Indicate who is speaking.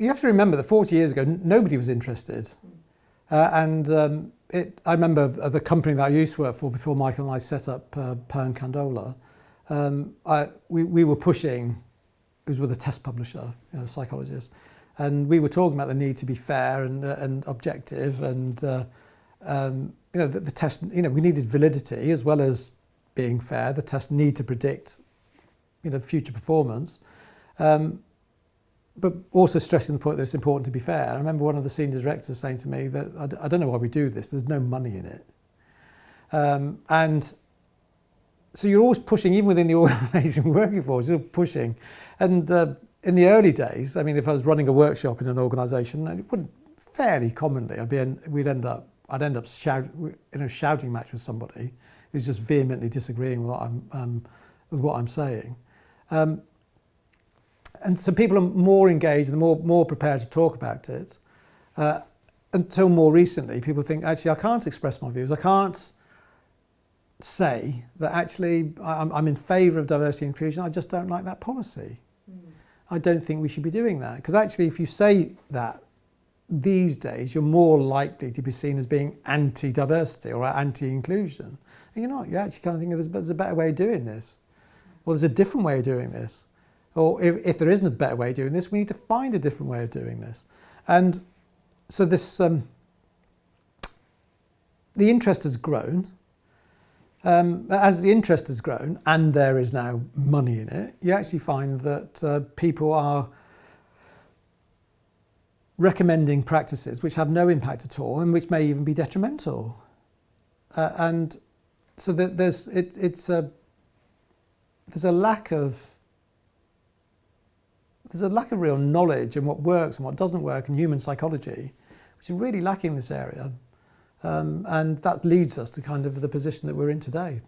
Speaker 1: you have to remember that 40 years ago, nobody was interested. I remember the company that I used to work for before Michael and I set up Pearl & Candola, we were pushing, it was with a test publisher, psychologist, and we were talking about the need to be fair and objective, and the test, we needed validity as well as being fair. The test need to predict, future performance, but also stressing the point that it's important to be fair. I remember one of the senior directors saying to me that I don't know why we do this. There's no money in it, and so you're always pushing, even within the organisation we're working for, you're pushing. And in the early days, I mean, if I was running a workshop in an organisation, it wouldn't, fairly commonly, I'd end up shouting match with somebody who's just vehemently disagreeing with what I'm saying. And so people are more engaged and more prepared to talk about it. Until more recently, people think, actually, I can't express my views. I can't say that actually I'm in favour of diversity and inclusion. I just don't like that policy. I don't think we should be doing that. Because actually, if you say that these days, you're more likely to be seen as being anti-diversity or anti-inclusion. And you're not. You're actually kind of thinking there's a better way of doing this. Or there's a different way of doing this. Or if there isn't a better way of doing this, we need to find a different way of doing this. And so this, the interest has grown. As the interest has grown, and there is now money in it, you actually find that people are recommending practices which have no impact at all and which may even be detrimental. And so there's a lack of real knowledge in what works and what doesn't work in human psychology, which is really lacking in this area. And that leads us to kind of the position that we're in today.